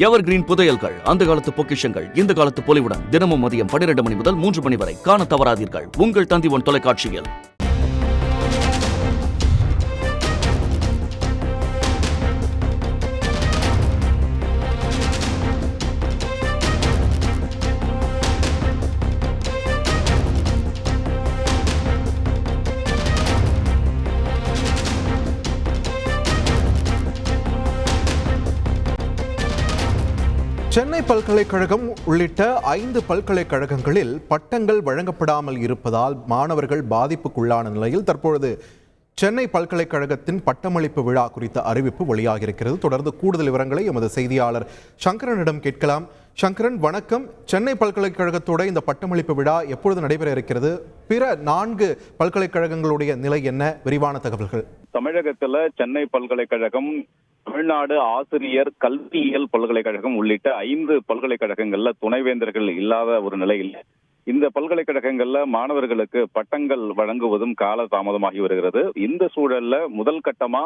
எவர் green புதையல்கள், அந்த காலத்து பொக்கிஷங்கள், இந்த காலத்து பொலிவுடன் தினமும் மதியம் 12 மணி முதல் 3 மணி வரை காண தவறாதீர்கள். உங்கள் தந்தி1 தொலைக்காட்சியில். சென்னை பல்கலைக்கழகம் உள்ளிட்ட 5 பல்கலைக்கழகங்களில் பட்டங்கள் வழங்கப்படாமல் இருப்பதால் மாணவர்கள் பாதிப்புக்குள்ளான நிலையில் தற்பொழுது சென்னை பல்கலைக்கழகத்தின் பட்டமளிப்பு விழா குறித்த அறிவிப்பு வெளியாகியிருக்கிறது. தொடர்ந்து கூடுதல் விவரங்களை எமது செய்தியாளர் சங்கரனிடம் கேட்கலாம். சங்கரன், வணக்கம். சென்னை பல்கலைக்கழகத்தோட இந்த பட்டமளிப்பு விழா எப்பொழுது நடைபெற இருக்கிறது? பிற 4 பல்கலைக்கழகங்களுடைய நிலை என்ன? விரிவான தகவல்கள். தமிழகத்துல சென்னை பல்கலைக்கழகம், தமிழ்நாடு ஆசிரியர் கல்வியியல் பல்கலைக்கழகம் உள்ளிட்ட 5 பல்கலைக்கழகங்கள்ல துணைவேந்தர்கள் இல்லாத ஒரு நிலையில் இந்த பல்கலைக்கழகங்கள்ல மாணவர்களுக்கு பட்டங்கள் வழங்குவதும் கால தாமதமாகி வருகிறது. இந்த சூழல்ல முதல் கட்டமா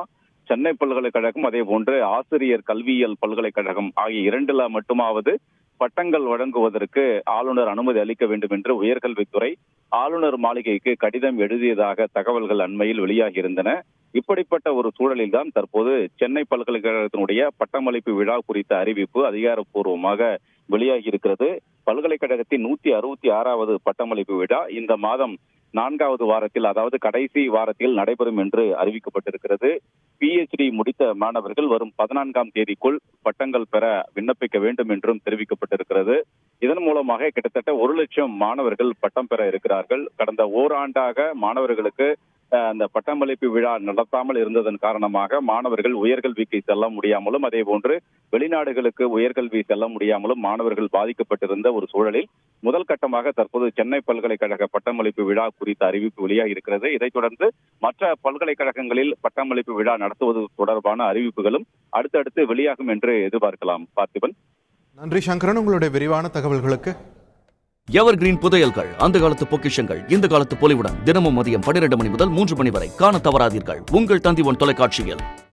சென்னை பல்கலைக்கழகம், அதே போன்று ஆசிரியர் கல்வியியல் பல்கலைக்கழகம் ஆகிய 2ல மட்டுமாவது பட்டங்கள் வழங்குவதற்கு ஆளுநர் அனுமதி அளிக்க வேண்டும் என்று உயர்கல்வித்துறை ஆளுநர் மாளிகைக்கு கடிதம் எழுதியதாக தகவல்கள் அண்மையில் வெளியாகியிருந்தன. இப்படிப்பட்ட ஒரு சூழலில் தான் தற்போது சென்னை பல்கலைக்கழகத்தினுடைய பட்டமளிப்பு விழா குறித்த அறிவிப்பு அதிகாரப்பூர்வமாக வெளியாகி இருக்கிறது. பல்கலைக்கழகத்தின் 166வது பட்டமளிப்பு விழா இந்த மாதம் 4வது வாரத்தில், அதாவது கடைசி வாரத்தில் நடைபெறும் என்று அறிவிக்கப்பட்டிருக்கிறது. PhD முடித்த மாணவர்கள் வரும் 14ஆம் தேதிக்குள் பட்டங்கள் பெற விண்ணப்பிக்க வேண்டும் என்றும் தெரிவிக்கப்பட்டிருக்கிறது. இதன் மூலமாக கிட்டத்தட்ட 1 லட்சம் மாணவர்கள் பட்டம் பெற இருக்கிறார்கள். கடந்த ஓராண்டாக மாணவர்களுக்கு அந்த பட்டமளிப்பு விழா நடத்தாமல் இருந்ததன் காரணமாக மாணவர்கள் உயர்கல்விக்கு செல்ல முடியாமலும், அதே போன்று வெளிநாடுகளுக்கு உயர்கல்வி செல்ல முடியாமலும் மாணவர்கள் பாதிக்கப்பட்டிருந்த ஒரு சூழலில் முதல் கட்டமாக தற்போது சென்னை பல்கலைக்கழக பட்டமளிப்பு விழா குறித்த அறிவிப்பு வெளியாகி இருக்கிறது. இதைத் தொடர்ந்து மற்ற பல்கலைக்கழகங்களில் பட்டமளிப்பு விழா நடத்துவது தொடர்பான அறிவிப்புகளும் அடுத்தடுத்து வெளியாகும் என்று எதிர்பார்க்கலாம். பார்த்திபன். நன்றி சங்கரன், உங்களுடைய விரிவான தகவல்களுக்கு. எவர் கிரீன் புதையல்கள், அந்த காலத்து பொக்கிஷங்கள், இந்த காலத்து பொலிவுடன் தினமும் மதியம் 12 மணி முதல் 3 மணி வரை காண தவறாதீர்கள். உங்கள் தந்தி1 தொலைக்காட்சியில்.